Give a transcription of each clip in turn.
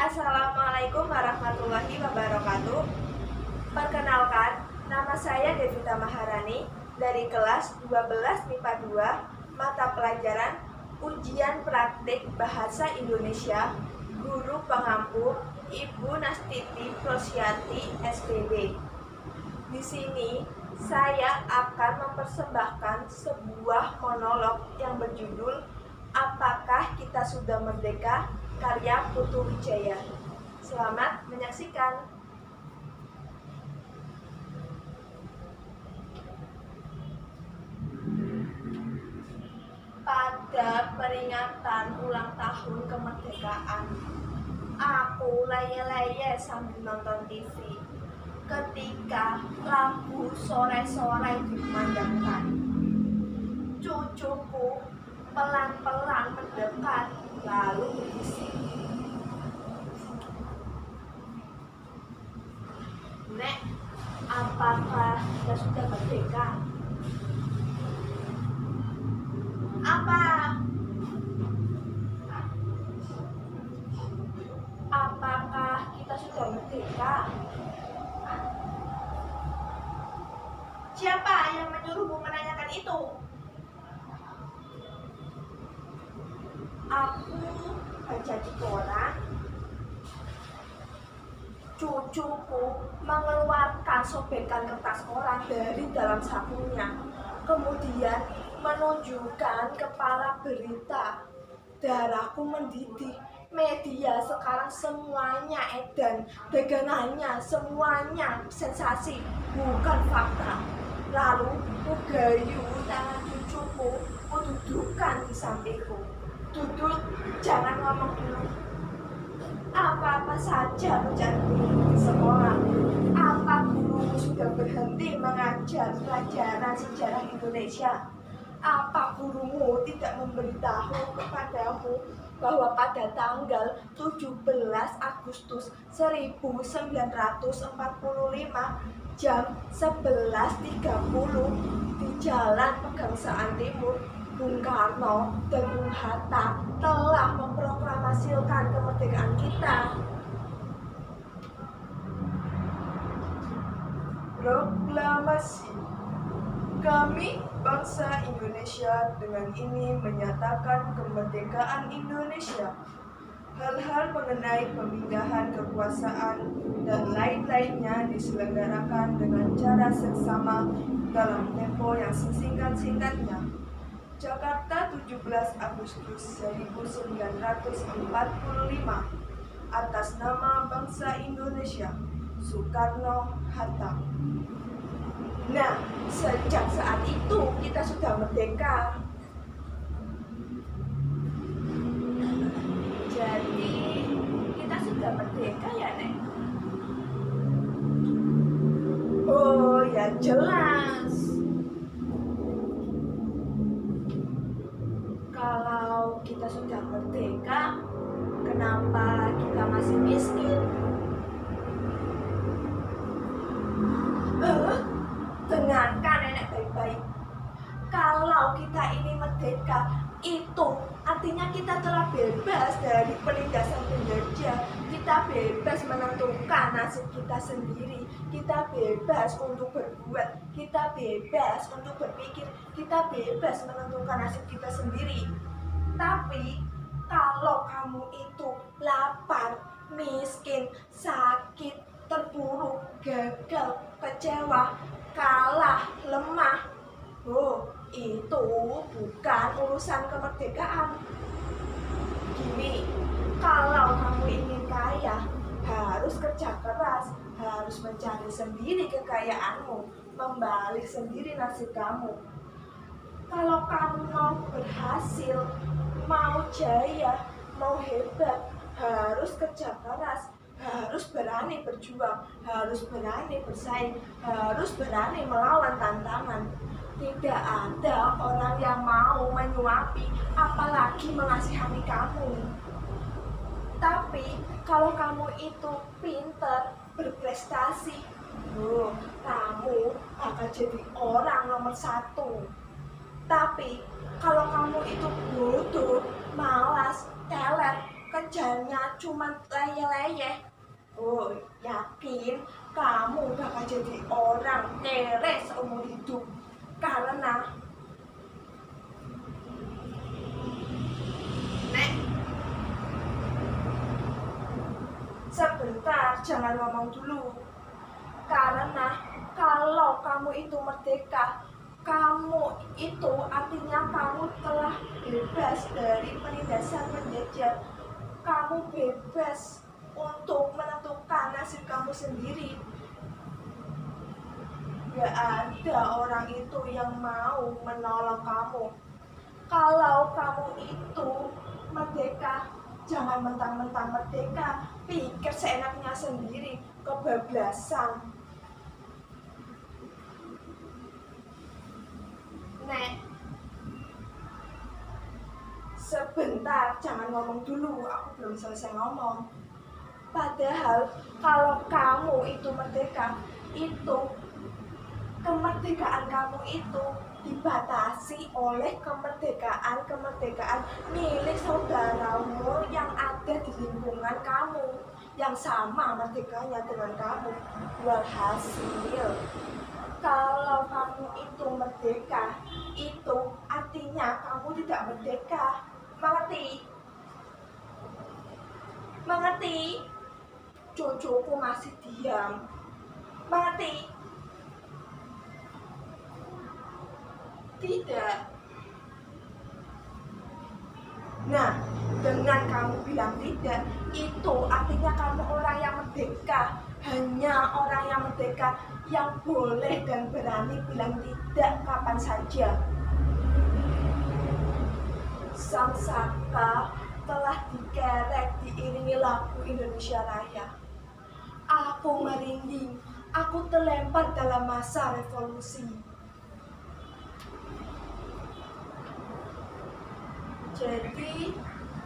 Assalamualaikum warahmatullahi wabarakatuh. Perkenalkan, nama saya Devita Maharani dari kelas 12 MIPA 2, mata pelajaran Ujian Praktik Bahasa Indonesia, Guru Pengampu Ibu Nastiti Prosyati SPB. Di sini saya akan mempersembahkan sebuah monolog yang berjudul Apakah Kita Sudah Merdeka? Karya Putu Wijaya. Selamat menyaksikan. Pada peringatan ulang tahun kemerdekaan, aku leye-leye sambil nonton TV ketika lampu sore-sore dikumandangkan. Cucuku pelan-pelan mendekat lalu berbisik, "Nek, apakah kita sudah merdeka?" Apa? Apakah kita sudah merdeka? Siapa yang menyuruhmu menanyakan itu? Aku baca di koran. Cucuku mengeluarkan sobekan kertas koran dari dalam sakunya, kemudian menunjukkan kepala berita. Darahku mendidih. Media sekarang semuanya edan, dagangannya semuanya sensasi, bukan fakta. Lalu kugayu tangan cucuku, kududukan di sampingku. "Duduk, jangan ngomong dulu. Apa-apa saja kerjaanmu di sekolah? Apa gurumu sudah berhenti mengajar pelajaran sejarah Indonesia? Apa gurumu tidak memberitahu kepadamu bahwa pada tanggal 17 Agustus 1945 jam 11.30 di Jalan Pegangsaan Timur, Bung Karno dan Bung Hatta telah memproklamasikan kemerdekaan kita?" Proklamasi. Kami, bangsa Indonesia, dengan ini menyatakan kemerdekaan Indonesia. Hal-hal mengenai pemindahan kekuasaan dan lain-lainnya diselenggarakan dengan cara seksama dalam tempo yang sesingkat-singkatnya. Jakarta, 17 Agustus 1945. Atas nama bangsa Indonesia, Soekarno-Hatta. Nah, sejak saat itu kita sudah merdeka. Jadi, kita sudah merdeka ya, Nek? Oh, ya jelas. Kalau kita sudah merdeka, kenapa kita masih miskin? Dengarkan nenek baik-baik. Kalau kita ini merdeka, itu artinya kita telah bebas dari penindasan penjajah. Kita bebas menentukan nasib kita sendiri. Kita bebas untuk berbuat. Kita bebas untuk berpikir. Kita bebas menentukan nasib kita sendiri. Tapi kalau kamu itu lapar, miskin, sakit, terpuruk, gagal, kecewa, kalah, lemah, itu bukan urusan kemerdekaan. Gini, kalau kamu ingin kaya, harus kerja keras, harus mencari sendiri kekayaanmu, membalik sendiri nasib kamu. Kalau kamu mau berhasil, mau jaya, mau hebat, harus kerja keras, harus berani berjuang, harus berani bersaing, harus berani melawan tantangan. Tidak ada orang yang mau menyuapi, apalagi mengasihani kamu. Tapi kalau kamu itu pintar, berprestasi, kamu akan jadi orang nomor 1. Tapi kalau kamu itu bodoh, malas, teler, Kerjanya cuma leyeh-leyeh. Oh, yakin kamu bakal jadi orang kere seumur hidup. Karena Nek, sebentar, jangan ngomong dulu. Karena kalau kamu itu merdeka, kamu itu artinya kamu telah bebas dari penindasan penjajah. Kamu bebas untuk menentukan nasib kamu sendiri. Gak ada orang itu yang mau menolong kamu. Kalau kamu itu merdeka, jangan mentang-mentang merdeka, pikir seenaknya sendiri, kebablasan. Nek, sebentar, jangan ngomong dulu, aku belum selesai ngomong. Padahal kalau kamu itu merdeka, itu kemerdekaan kamu itu dibatasi oleh kemerdekaan milik saudaramu yang ada di lingkungan kamu, yang sama merdekanya dengan kamu. Walhasil, kalau kamu itu merdeka, itu artinya kamu tidak merdeka. Mengerti? Mengerti? Cucuku masih diam. Mengerti? Tidak. Nah, dengan kamu bilang tidak, itu artinya kamu orang yang merdeka. Hanya orang yang merdeka yang boleh dan berani bilang tidak kapan saja. Sang Saka telah dikerek diiringi lagu Indonesia Raya. Aku merinding, aku terlempar dalam masa revolusi. Jadi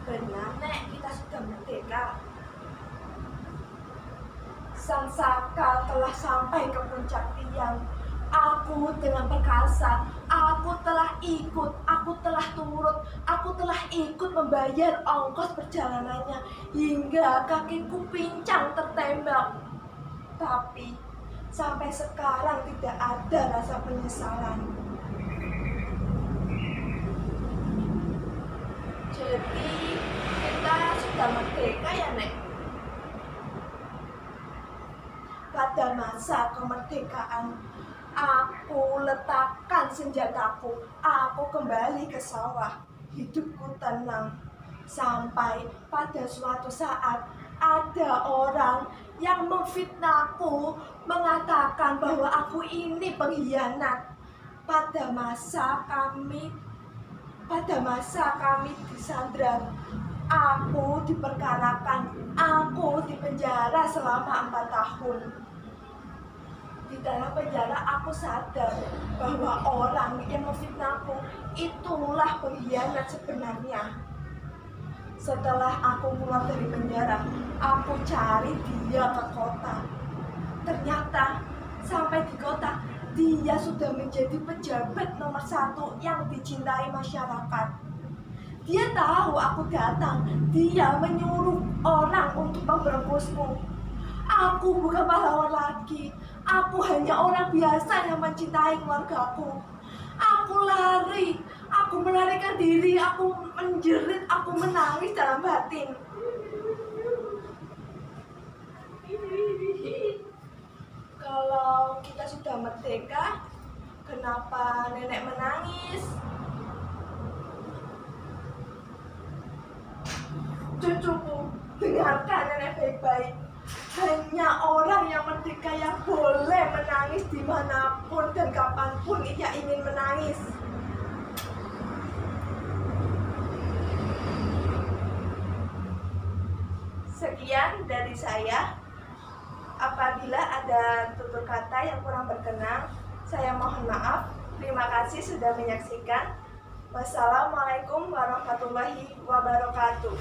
benar Nek, kita sudah merdeka. Sang Saka telah sampai ke puncak tiang. Aku dengan perkasa, aku telah ikut, aku telah turut, aku telah ikut membayar ongkos perjalanannya hingga kakiku pincang tertembak. Tapi sampai sekarang tidak ada rasa penyesalan. Jadi kita sudah merdeka ya Nek. Pada masa kemerdekaan, aku letakkan senjataku, aku kembali ke sawah, hidupku tenang. Sampai pada suatu saat ada orang yang memfitnahku, mengatakan bahwa aku ini pengkhianat. Pada masa kami disandra, aku diperkarakan, aku dipenjara selama 4 tahun. Di dalam penjara aku sadar bahwa orang yang memfitnahku itulah pengkhianat sebenarnya. Setelah aku keluar dari penjara, aku cari dia ke kota. Ternyata sampai di kota, dia sudah menjadi pejabat nomor 1 yang dicintai masyarakat. Dia tahu aku datang, dia menyuruh orang untuk memberebusku. Aku bukan pahlawan lagi, aku hanya orang biasa yang mencintai keluargaku. Aku lari, aku melarikan diri, aku menjerit, aku menangis dalam batin. Kalau kita sudah merdeka, kenapa nenek menangis? Cucuku, dengarkan nenek baik-baik. Hanya orang yang merdeka yang boleh menangis dimanapun dan kapanpun ia ingin menangis. Sekian dari saya. Apabila ada tutur kata yang kurang berkenan, saya mohon maaf. Terima kasih sudah menyaksikan. Wassalamualaikum warahmatullahi wabarakatuh.